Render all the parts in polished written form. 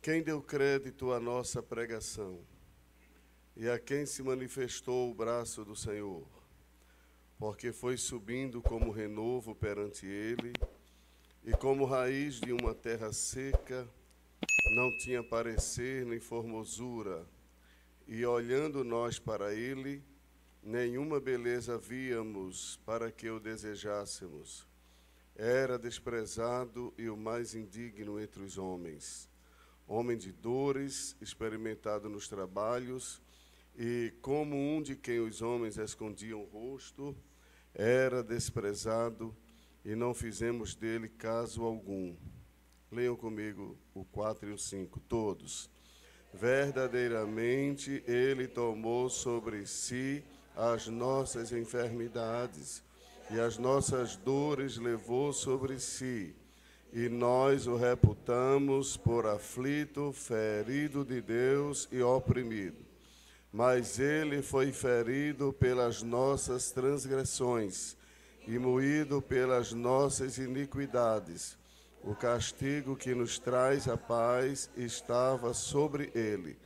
Quem deu crédito à nossa pregação e a quem se manifestou o braço do Senhor, porque foi subindo como renovo perante ele, e como raiz de uma terra seca, não tinha parecer nem formosura, e olhando nós para ele, nenhuma beleza víamos para que o desejássemos. Era desprezado e o mais indigno entre os homens, homem de dores, experimentado nos trabalhos, e como um de quem os homens escondiam o rosto, era desprezado e não fizemos dele caso algum. Leiam comigo o 4 e o 5, todos. Verdadeiramente ele tomou sobre si as nossas enfermidades e as nossas dores levou sobre si. E nós o reputamos por aflito, ferido de Deus e oprimido. Mas ele foi ferido pelas nossas transgressões e moído pelas nossas iniquidades. O castigo que nos traz a paz estava sobre ele,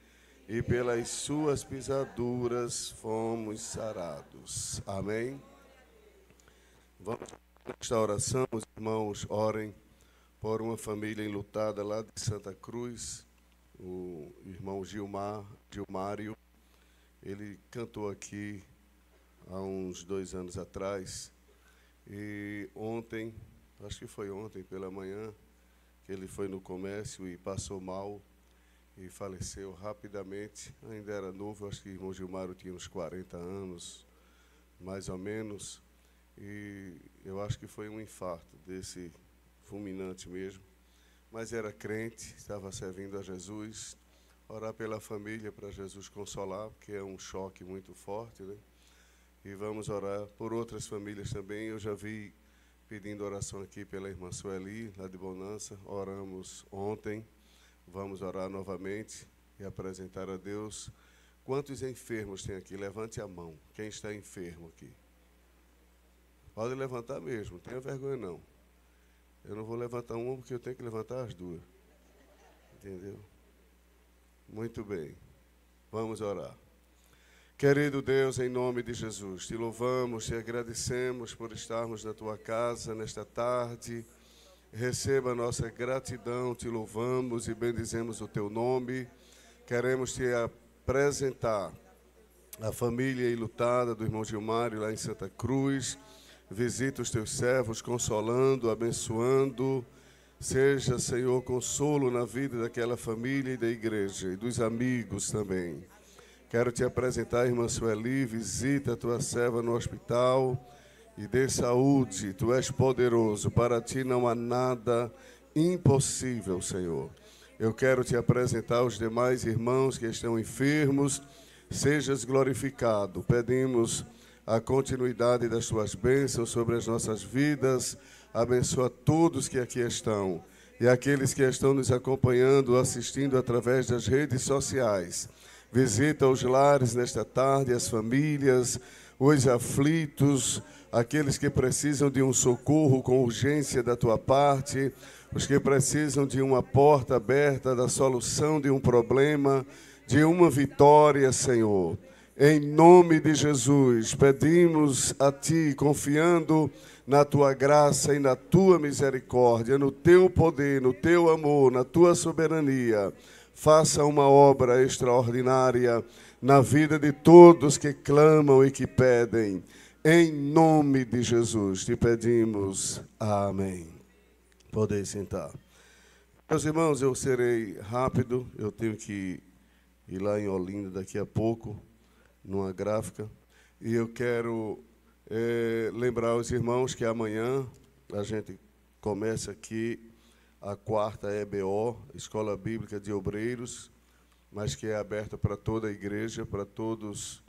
e pelas suas pisaduras fomos sarados. Amém? Vamos nesta oração, os irmãos orem por uma família enlutada lá de Santa Cruz, o irmão Gilmário. Ele cantou aqui há uns 2 anos atrás, e ontem, acho que foi ontem pela manhã, que ele foi no comércio e passou mal e faleceu rapidamente. Ainda era novo, acho que o irmão Gilmário tinha uns 40 anos, mais ou menos, e eu acho que foi um infarto desse fulminante mesmo, mas era crente, estava servindo a Jesus. Orar pela família para Jesus consolar, porque é um choque muito forte, né? E vamos orar por outras famílias também. Eu já vi pedindo oração aqui pela irmã Sueli, lá de Bonança. Oramos ontem, vamos orar novamente e apresentar a Deus. Quantos enfermos tem aqui? Levante a mão. Quem está enfermo aqui? Pode levantar mesmo, não tenha vergonha não. Eu não vou levantar uma porque eu tenho que levantar as duas. Entendeu? Muito bem, vamos orar. Querido Deus, em nome de Jesus, te louvamos, te agradecemos por estarmos na tua casa nesta tarde. Receba a nossa gratidão, te louvamos e bendizemos o teu nome. Queremos te apresentar a família enlutada do irmão Gilmário lá em Santa Cruz. Visita os teus servos, consolando, abençoando. Seja, Senhor, consolo na vida daquela família e da igreja e dos amigos também. Quero te apresentar a irmã Sueli, visita a tua serva no hospital e dê saúde. Tu és poderoso, para ti não há nada impossível, Senhor. Eu quero te apresentar os demais irmãos que estão enfermos. Sejas glorificado. Pedimos a continuidade das tuas bênçãos sobre as nossas vidas. Abençoa todos que aqui estão e aqueles que estão nos acompanhando, assistindo através das redes sociais. Visita os lares nesta tarde, as famílias, os aflitos, aqueles que precisam de um socorro com urgência da tua parte, os que precisam de uma porta aberta, da solução de um problema, de uma vitória, Senhor. Em nome de Jesus, pedimos a ti, confiando na tua graça e na tua misericórdia, no teu poder, no teu amor, na tua soberania. Faça uma obra extraordinária na vida de todos que clamam e que pedem. Em nome de Jesus, te pedimos. Amém. Podem sentar. Meus irmãos, eu serei rápido, eu tenho que ir lá em Olinda daqui a pouco, numa gráfica, e eu quero lembrar os irmãos que amanhã a gente começa aqui a 4ª EBO, Escola Bíblica de Obreiros, mas que é aberta para toda a igreja, para todos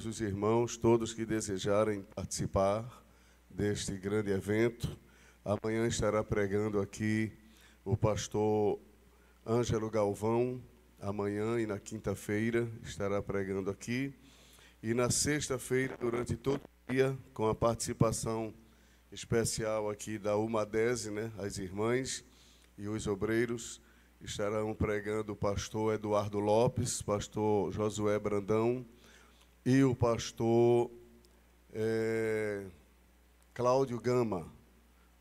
os irmãos, todos que desejarem participar deste grande evento. Amanhã estará pregando aqui o pastor Ângelo Galvão, amanhã e na quinta-feira estará pregando aqui. E na sexta-feira, durante todo o dia, com a participação especial aqui da UMADESE, né, as irmãs e os obreiros, estarão pregando o pastor Eduardo Lopes, pastor Josué Brandão e o pastor Cláudio Gama,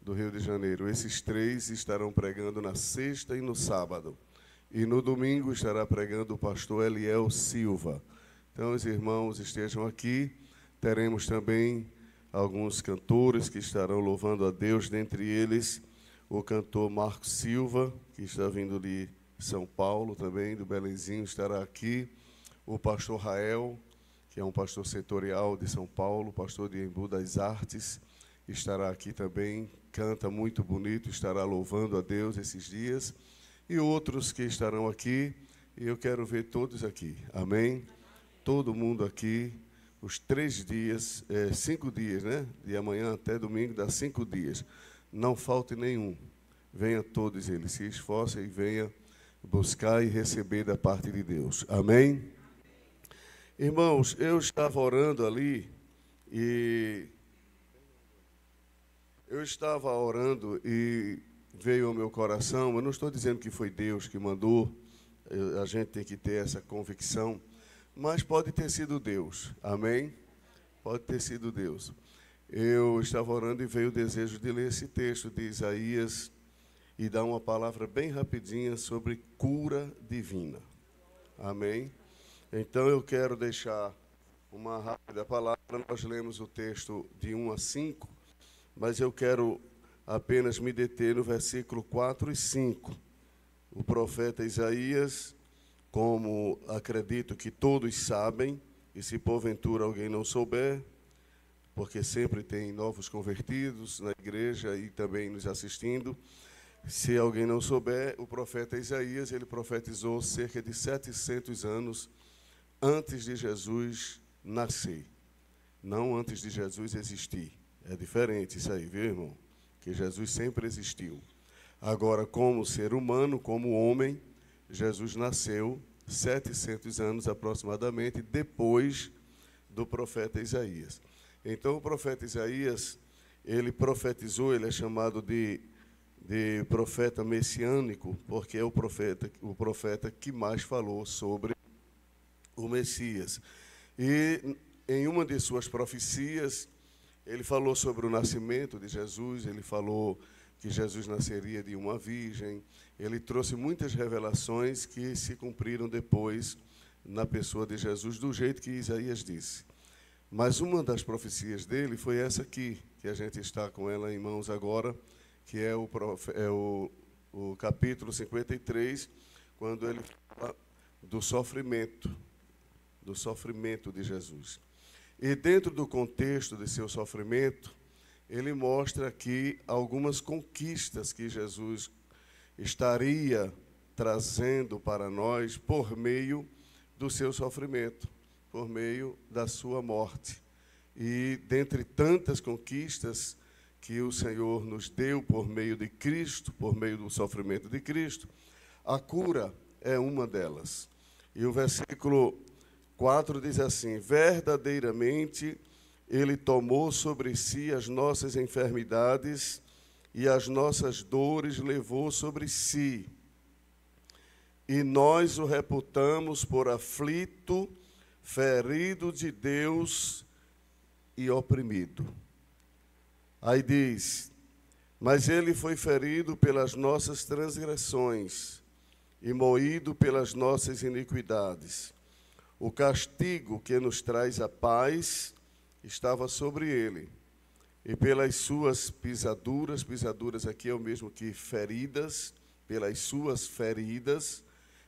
do Rio de Janeiro. Esses três estarão pregando na sexta e no sábado. E no domingo estará pregando o pastor Eliel Silva. Então, os irmãos estejam aqui. Teremos também alguns cantores que estarão louvando a Deus, dentre eles o cantor Marcos Silva, que está vindo de São Paulo também, do Belenzinho, estará aqui. O pastor Rael, que é um pastor setorial de São Paulo, pastor de Embu das Artes, estará aqui também, canta muito bonito, estará louvando a Deus esses dias. E outros que estarão aqui, e eu quero ver todos aqui, amém? Todo mundo aqui, os 3 dias, 5 dias, né? De amanhã até domingo, dá 5 dias. Não falte nenhum. Venha todos eles, se esforcem e venha buscar e receber da parte de Deus. Amém? Irmãos, eu estava orando ali e veio ao meu coração. Eu não estou dizendo que foi Deus que mandou, a gente tem que ter essa convicção, mas pode ter sido Deus. Amém? Pode ter sido Deus. Eu estava orando e veio o desejo de ler esse texto de Isaías e dar uma palavra bem rapidinha sobre cura divina. Amém? Então eu quero deixar uma rápida palavra. Nós lemos o texto de 1 a 5, mas eu quero apenas me deter no versículo 4 e 5. O profeta Isaías, como acredito que todos sabem, e se porventura alguém não souber, porque sempre tem novos convertidos na igreja e também nos assistindo. Se alguém não souber, o profeta Isaías, ele profetizou cerca de 700 anos antes de Jesus nascer. Não antes de Jesus existir. É diferente isso aí, viu, irmão? Que Jesus sempre existiu. Agora, como ser humano, como homem, Jesus nasceu 700 anos aproximadamente depois do profeta Isaías. Então, o profeta Isaías, ele profetizou, ele é chamado de profeta messiânico, porque é o profeta que mais falou sobre o Messias. E em uma de suas profecias, ele falou sobre o nascimento de Jesus, ele falou que Jesus nasceria de uma virgem, ele trouxe muitas revelações que se cumpriram depois na pessoa de Jesus, do jeito que Isaías disse. Mas uma das profecias dele foi essa aqui, que a gente está com ela em mãos agora, que é o capítulo 53, quando ele fala do sofrimento de Jesus. E dentro do contexto de seu sofrimento, ele mostra aqui algumas conquistas que Jesus estaria trazendo para nós por meio do seu sofrimento, por meio da sua morte. E dentre tantas conquistas que o Senhor nos deu por meio de Cristo, por meio do sofrimento de Cristo, a cura é uma delas. E o versículo 4 diz assim: verdadeiramente ele tomou sobre si as nossas enfermidades e as nossas dores levou sobre si. E nós o reputamos por aflito, ferido de Deus e oprimido. Aí diz: mas ele foi ferido pelas nossas transgressões e moído pelas nossas iniquidades. O castigo que nos traz a paz estava sobre ele, e pelas suas pisaduras, pisaduras aqui é o mesmo que feridas, pelas suas feridas,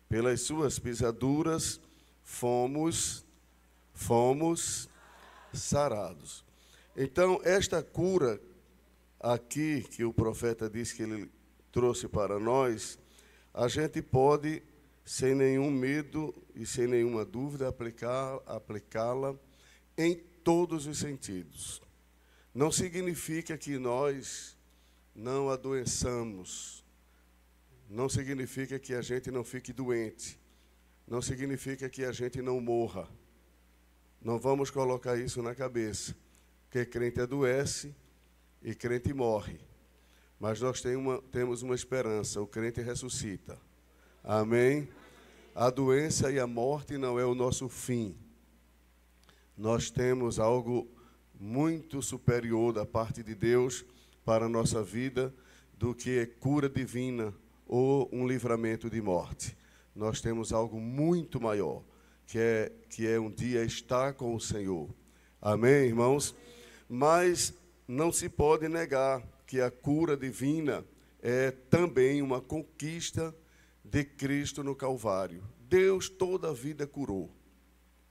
pelas suas pisaduras, fomos sarados. Então, esta cura aqui, que o profeta diz que ele trouxe para nós, a gente pode, sem nenhum medo e sem nenhuma dúvida, aplicá-la em todos os sentidos. Não significa que nós não adoeçamos, não significa que a gente não fique doente, não significa que a gente não morra. Não vamos colocar isso na cabeça, porque crente adoece e crente morre. Mas nós temos uma esperança, o crente ressuscita. Amém? A doença e a morte não é o nosso fim. Nós temos algo muito superior da parte de Deus para a nossa vida do que cura divina ou um livramento de morte. Nós temos algo muito maior, que é um dia estar com o Senhor. Amém, irmãos? Mas não se pode negar que a cura divina é também uma conquista de Cristo no Calvário. Deus toda a vida curou.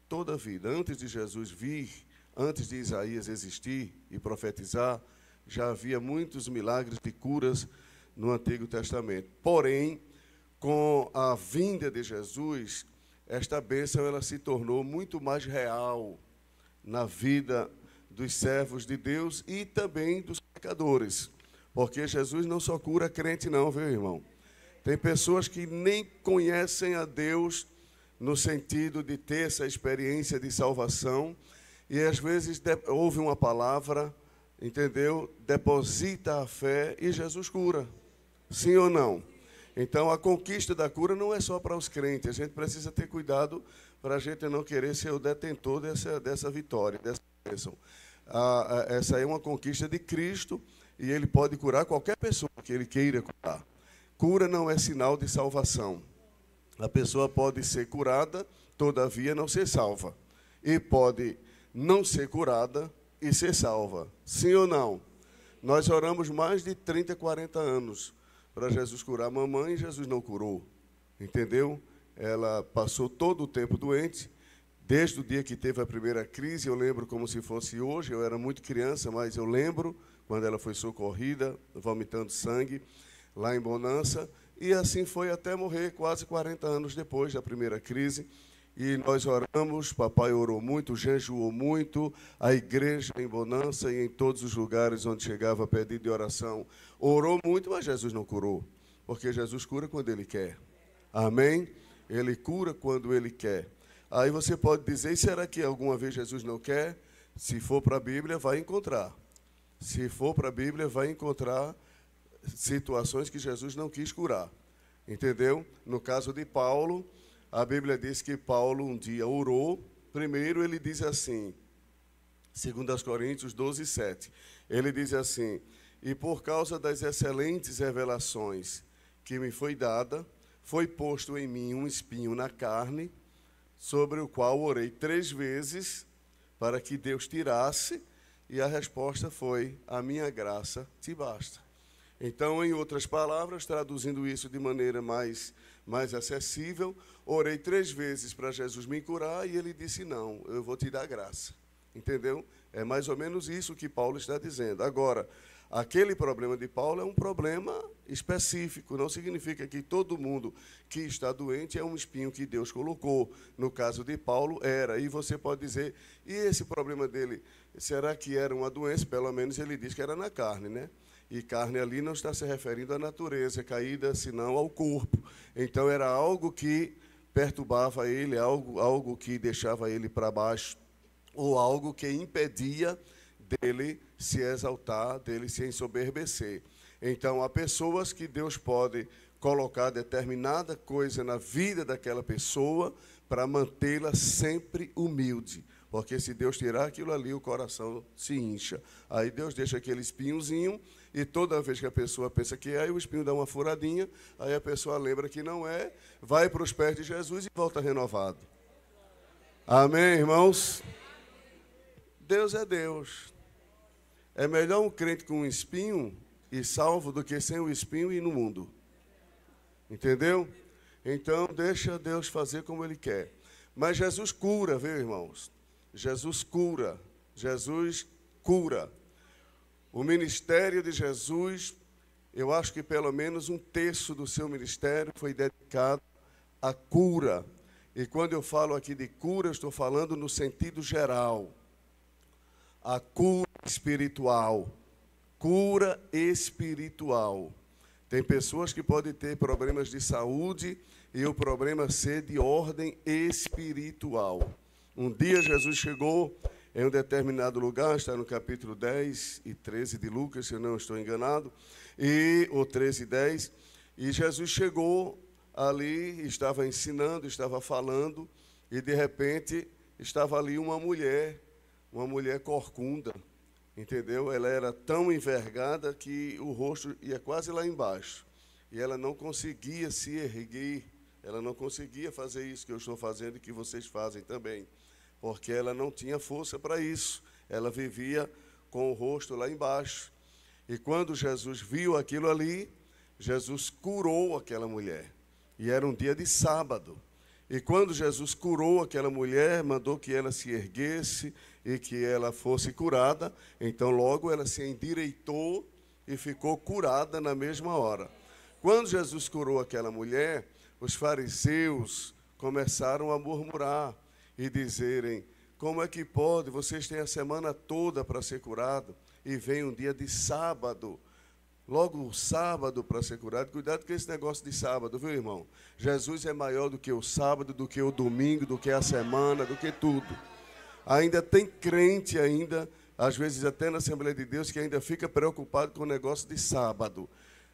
Toda a vida. Antes de Jesus vir, antes de Isaías existir e profetizar, já havia muitos milagres de curas no Antigo Testamento. Porém, com a vinda de Jesus, esta bênção ela se tornou muito mais real na vida dos servos de Deus e também dos pecadores. Porque Jesus não só cura crente não, viu, irmão? Tem pessoas que nem conhecem a Deus no sentido de ter essa experiência de salvação e às vezes ouve uma palavra, entendeu? Deposita a fé e Jesus cura. Sim ou não? Então, a conquista da cura não é só para os crentes. A gente precisa ter cuidado para a gente não querer ser o detentor dessa vitória, dessa bênção. Essa é uma conquista de Cristo e Ele pode curar qualquer pessoa que Ele queira curar. Cura não é sinal de salvação. A pessoa pode ser curada, todavia não ser salva. E pode não ser curada e ser salva. Sim ou não? Nós oramos mais de 30, 40 anos para Jesus curar a mamãe e Jesus não curou. Entendeu? Ela passou todo o tempo doente. Desde o dia que teve a primeira crise, eu lembro como se fosse hoje. Eu era muito criança, mas eu lembro quando ela foi socorrida, vomitando sangue, lá em Bonança. E assim foi até morrer, quase 40 anos depois da primeira crise. E nós oramos, papai orou muito, jejuou muito, a igreja em Bonança e em todos os lugares onde chegava pedido de oração, orou muito, mas Jesus não curou, porque Jesus cura quando Ele quer. Amém? Ele cura quando Ele quer. Aí você pode dizer, e será que alguma vez Jesus não quer? Se for para a Bíblia, vai encontrar. Se for para a Bíblia, vai encontrar situações que Jesus não quis curar. Entendeu? No caso de Paulo, a Bíblia diz que Paulo um dia orou. Primeiro ele diz assim, 2 Coríntios 12, 7. Ele diz assim, e por causa das excelentes revelações que me foi dada, foi posto em mim um espinho na carne, sobre o qual orei 3 vezes, para que Deus tirasse, e a resposta foi, a minha graça te basta. Então, em outras palavras, traduzindo isso de maneira mais acessível, orei 3 vezes para Jesus me curar e ele disse, não, eu vou te dar graça. Entendeu? É mais ou menos isso que Paulo está dizendo. Agora, aquele problema de Paulo é um problema específico, não significa que todo mundo que está doente é um espinho que Deus colocou. No caso de Paulo, era. E você pode dizer, e esse problema dele, será que era uma doença? Pelo menos ele diz que era na carne, né? E carne ali não está se referindo à natureza caída, senão ao corpo. Então era algo que perturbava ele, algo que deixava ele para baixo, ou algo que impedia dele se exaltar, dele se ensoberbecer. Então há pessoas que Deus pode colocar determinada coisa na vida daquela pessoa para mantê-la sempre humilde. Porque se Deus tirar aquilo ali, o coração se incha. Aí Deus deixa aquele espinhozinho, e toda vez que a pessoa pensa que é, o espinho dá uma furadinha, aí a pessoa lembra que não é, vai para os pés de Jesus e volta renovado. Amém, irmãos? Deus é Deus. É melhor um crente com um espinho e salvo do que sem o espinho e no mundo. Entendeu? Então, deixa Deus fazer como Ele quer. Mas Jesus cura, viu, irmãos? Jesus cura. Jesus cura. O ministério de Jesus, eu acho que pelo menos 1/3 do seu ministério foi dedicado à cura. E quando eu falo aqui de cura, eu estou falando no sentido geral. A cura espiritual. Cura espiritual. Tem pessoas que podem ter problemas de saúde e o problema ser de ordem espiritual. Um dia Jesus chegou em um determinado lugar, está no capítulo 10 e 13 de Lucas, se eu não estou enganado, ou 13 e 10, e Jesus chegou ali estava ensinando, estava falando, e de repente estava ali uma mulher corcunda, entendeu? Ela era tão envergada que o rosto ia quase lá embaixo, e ela não conseguia se erguer, ela não conseguia fazer isso que eu estou fazendo e que vocês fazem também, porque ela não tinha força para isso, ela vivia com o rosto lá embaixo. E quando Jesus viu aquilo ali, Jesus curou aquela mulher. E era um dia de sábado. E quando Jesus curou aquela mulher, mandou que ela se erguesse e que ela fosse curada. Então logo ela se endireitou e ficou curada na mesma hora. Quando Jesus curou aquela mulher, os fariseus começaram a murmurar e dizerem: como é que pode? Vocês têm a semana toda para ser curado e vem um dia de sábado. Logo o sábado para ser curado. Cuidado com esse negócio de sábado, viu, irmão? Jesus é maior do que o sábado, do que o domingo, do que a semana, do que tudo. Ainda tem crente ainda, às vezes até na Assembleia de Deus, que ainda fica preocupado com o negócio de sábado.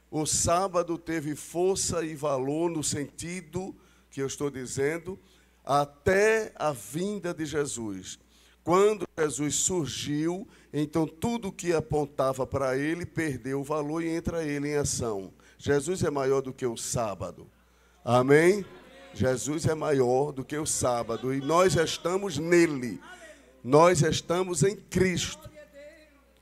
O sábado teve força e valor no sentido que eu estou dizendo, até a vinda de Jesus. Quando Jesus surgiu, então tudo que apontava para ele perdeu o valor e entra ele em ação. Jesus é maior do que o sábado. Amém? Jesus é maior do que o sábado e nós estamos nele. Nós estamos em Cristo.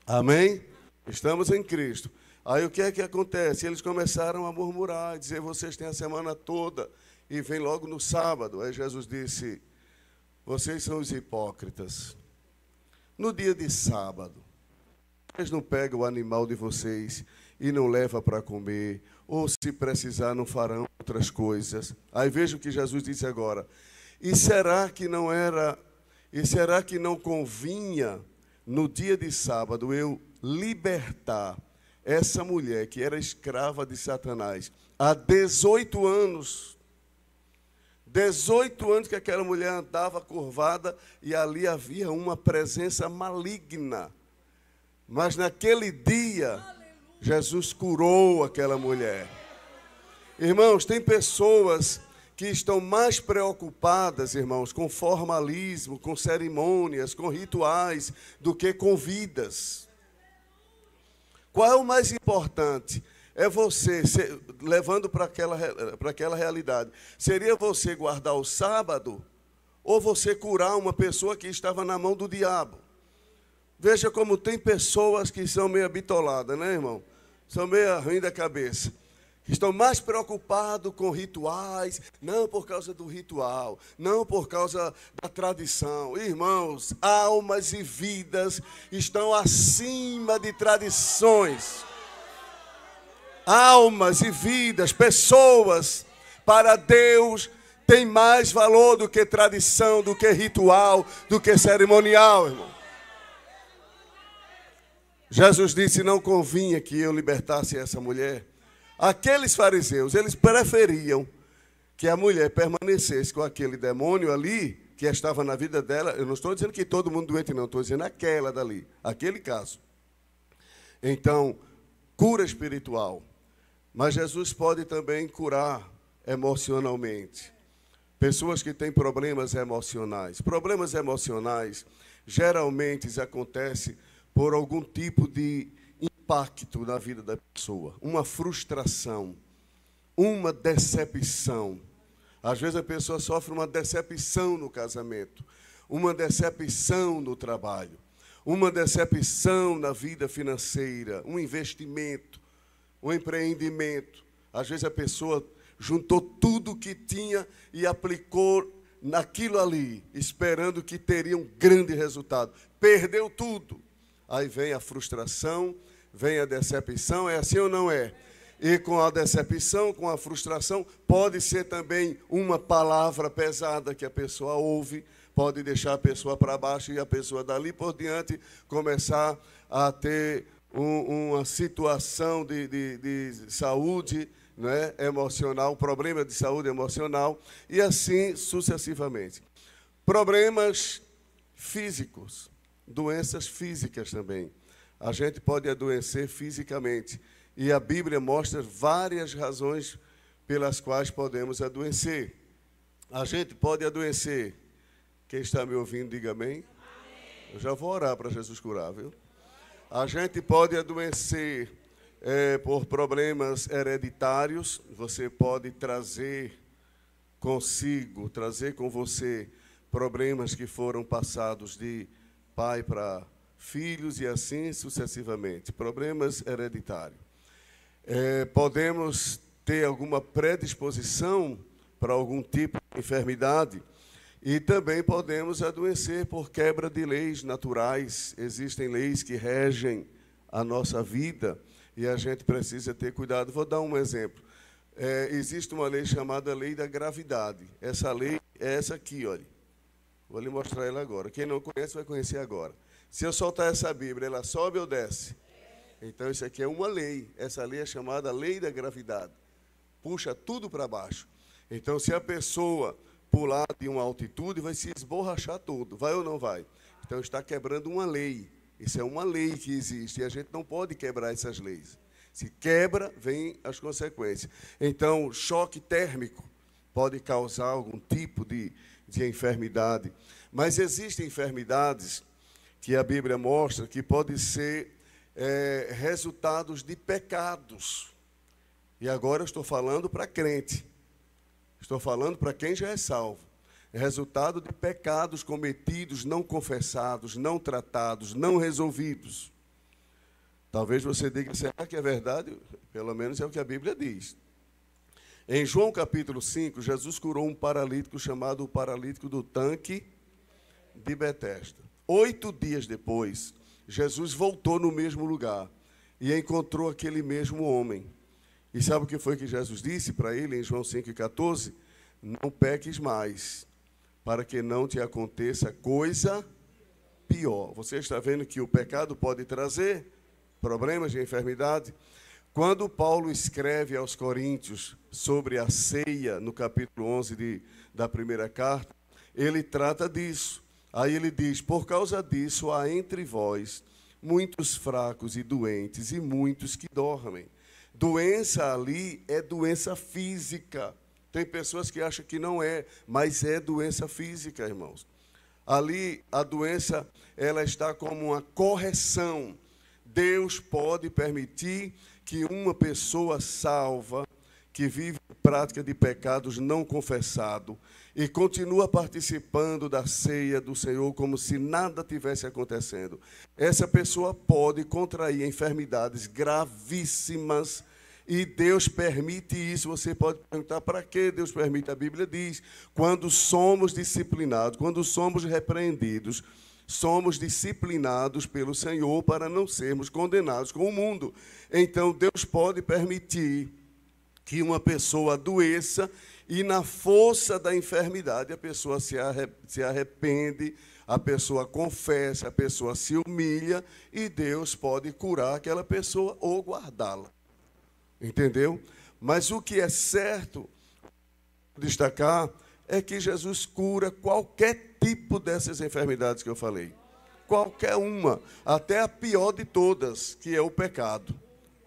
Amém? Estamos em Cristo. Aí o que é que acontece? Eles começaram a murmurar, dizer: vocês têm a semana toda e vem logo no sábado. Aí Jesus disse: vocês são os hipócritas. No dia de sábado, vocês não pegam o animal de vocês e não levam para comer, ou se precisar não farão outras coisas. Aí veja o que Jesus disse agora: e será que não convinha no dia de sábado eu libertar essa mulher que era escrava de Satanás há 18 anos? 18 anos que aquela mulher andava curvada e ali havia uma presença maligna. Mas naquele dia, Jesus curou aquela mulher. Irmãos, tem pessoas que estão mais preocupadas, irmãos, com formalismo, com cerimônias, com rituais, do que com vidas. Qual é o mais importante? É você, levando para aquela realidade, seria você guardar o sábado ou você curar uma pessoa que estava na mão do diabo? Veja como tem pessoas que são meio bitoladas, né, irmão? São meio ruim da cabeça. Estão mais preocupados com rituais, não por causa do ritual, não por causa da tradição. Irmãos, almas e vidas estão acima de tradições. Almas e vidas, pessoas, para Deus, tem mais valor do que tradição, do que ritual, do que cerimonial, irmão. Jesus disse: não convinha que eu libertasse essa mulher. Aqueles fariseus, eles preferiam que a mulher permanecesse com aquele demônio ali, que estava na vida dela. Eu não estou dizendo que todo mundo doente, não, estou dizendo aquela dali, aquele caso. Então, cura espiritual. Mas Jesus pode também curar emocionalmente. Pessoas que têm problemas emocionais. Problemas emocionais geralmente acontecem por algum tipo de impacto na vida da pessoa. Uma frustração, uma decepção. Às vezes a pessoa sofre uma decepção no casamento, uma decepção no trabalho, uma decepção na vida financeira, um investimento, um empreendimento. Às vezes a pessoa juntou tudo o que tinha e aplicou naquilo ali, esperando que teria um grande resultado. Perdeu tudo. Aí vem a frustração, vem a decepção, é assim ou não é? E com a decepção, com a frustração, pode ser também uma palavra pesada que a pessoa ouve, pode deixar a pessoa para baixo e a pessoa dali por diante começar a ter uma situação de saúde, né, emocional, um problema de saúde emocional, e assim sucessivamente. Problemas físicos, doenças físicas também. A gente pode adoecer fisicamente, e a Bíblia mostra várias razões pelas quais podemos adoecer. A gente pode adoecer. Quem está me ouvindo, diga amém. Eu já vou orar para Jesus curar, viu? A gente pode adoecer por problemas hereditários. Você pode trazer com você problemas que foram passados de pai para filhos e assim sucessivamente. Problemas hereditários. Podemos ter alguma predisposição para algum tipo de enfermidade. E também podemos adoecer por quebra de leis naturais. Existem leis que regem a nossa vida e a gente precisa ter cuidado. Vou dar um exemplo. Existe uma lei chamada lei da gravidade. Essa lei é essa aqui, olha. Vou lhe mostrar ela agora. Quem não conhece vai conhecer agora. Se eu soltar essa Bíblia, ela sobe ou desce? Então, isso aqui é uma lei. Essa lei é chamada lei da gravidade. Puxa tudo para baixo. Então, se a pessoa pular de uma altitude, vai se esborrachar todo. Vai ou não vai? Então, está quebrando uma lei. Isso é uma lei que existe e a gente não pode quebrar essas leis. Se quebra, vem as consequências. Então, choque térmico pode causar algum tipo de enfermidade. Mas existem enfermidades que a Bíblia mostra que podem ser resultados de pecados. E agora eu estou falando para crente. Estou falando para quem já é salvo. É resultado de pecados cometidos, não confessados, não tratados, não resolvidos. Talvez você diga, será que é verdade? Pelo menos é o que a Bíblia diz. Em João capítulo 5, Jesus curou um paralítico chamado o paralítico do tanque de Betesda. 8 dias depois, Jesus voltou no mesmo lugar e encontrou aquele mesmo homem. E sabe o que foi que Jesus disse para ele em João 5,14? Não peques mais, para que não te aconteça coisa pior. Você está vendo que o pecado pode trazer problemas de enfermidade? Quando Paulo escreve aos Coríntios sobre a ceia, no capítulo 11 da primeira carta, ele trata disso. Aí ele diz, por causa disso há entre vós muitos fracos e doentes e muitos que dormem. Doença ali é doença física. Tem pessoas que acham que não é, mas é doença física, irmãos. Ali a doença, ela está como uma correção. Deus pode permitir que uma pessoa salva, que vive em prática de pecados não confessado e continua participando da ceia do Senhor como se nada tivesse acontecendo. Essa pessoa pode contrair enfermidades gravíssimas e Deus permite isso. Você pode perguntar, para que Deus permite? A Bíblia diz, quando somos disciplinados, quando somos repreendidos, somos disciplinados pelo Senhor para não sermos condenados com o mundo. Então, Deus pode permitir que uma pessoa adoeça e, na força da enfermidade, a pessoa se arrepende, a pessoa confessa, a pessoa se humilha e Deus pode curar aquela pessoa ou guardá-la. Entendeu? Mas o que é certo destacar é que Jesus cura qualquer tipo dessas enfermidades que eu falei. Qualquer uma, até a pior de todas, que é o pecado.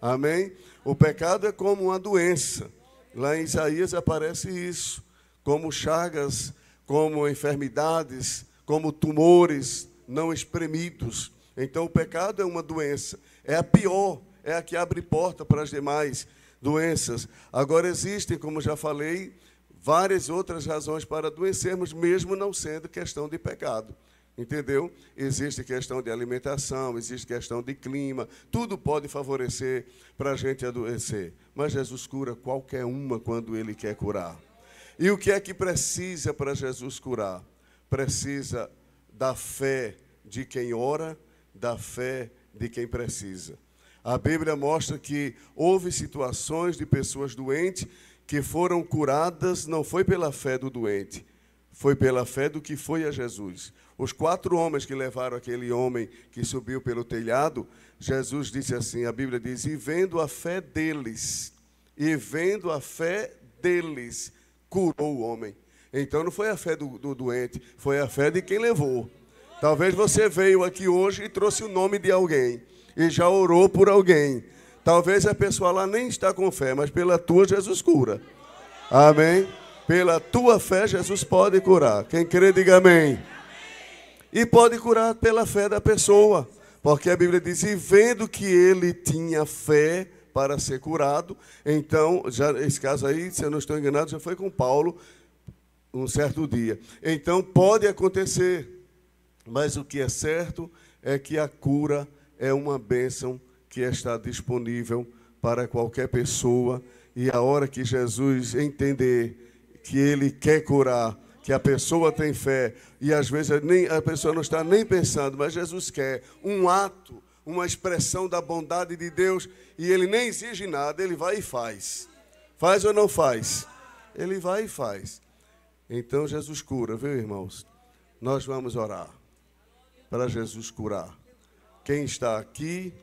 Amém? O pecado é como uma doença. Lá em Isaías aparece isso, como chagas, como enfermidades, como tumores não espremidos. Então o pecado é uma doença, é a pior, é a que abre porta para as demais doenças. Agora existem, como já falei, várias outras razões para adoecermos, mesmo não sendo questão de pecado. Entendeu? Existe questão de alimentação, existe questão de clima, tudo pode favorecer para a gente adoecer. Mas Jesus cura qualquer uma quando Ele quer curar. E o que é que precisa para Jesus curar? Precisa da fé de quem ora, da fé de quem precisa. A Bíblia mostra que houve situações de pessoas doentes que foram curadas, não foi pela fé do doente, foi pela fé do que foi a Jesus. Os 4 homens que levaram aquele homem que subiu pelo telhado, Jesus disse assim, a Bíblia diz, e vendo a fé deles, curou o homem. Então não foi a fé do doente, foi a fé de quem levou. Talvez você veio aqui hoje e trouxe o nome de alguém, e já orou por alguém. Talvez a pessoa lá nem está com fé, mas pela tua Jesus cura. Amém? Pela tua fé, Jesus pode curar. Quem crê, diga amém. E pode curar pela fé da pessoa. Porque a Bíblia diz, e vendo que ele tinha fé para ser curado, então, já esse caso aí, se eu não estou enganado, já foi com Paulo um certo dia. Então, pode acontecer, mas o que é certo é que a cura é uma bênção que está disponível para qualquer pessoa, e a hora que Jesus entender que ele quer curar, que a pessoa tem fé, e às vezes a pessoa não está nem pensando, mas Jesus quer um ato, uma expressão da bondade de Deus, e ele nem exige nada, ele vai e faz. Faz ou não faz? Ele vai e faz. Então Jesus cura, viu, irmãos? Nós vamos orar para Jesus curar. Quem está aqui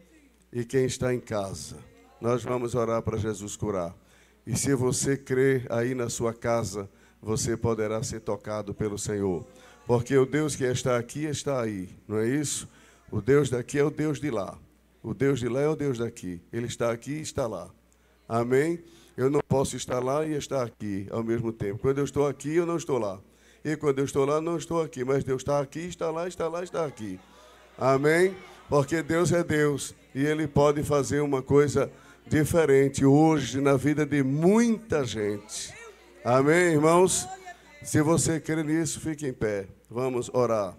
e quem está em casa, nós vamos orar para Jesus curar. E se você crer aí na sua casa, você poderá ser tocado pelo Senhor. Porque o Deus que está aqui está aí, não é isso? O Deus daqui é o Deus de lá. O Deus de lá é o Deus daqui. Ele está aqui e está lá. Amém? Eu não posso estar lá e estar aqui ao mesmo tempo. Quando eu estou aqui, eu não estou lá. E quando eu estou lá, não estou aqui. Mas Deus está aqui, está lá, está lá, está aqui. Amém? Porque Deus é Deus. E Ele pode fazer uma coisa diferente hoje na vida de muita gente. Amém, irmãos? Se você crê nisso, fique em pé. Vamos orar.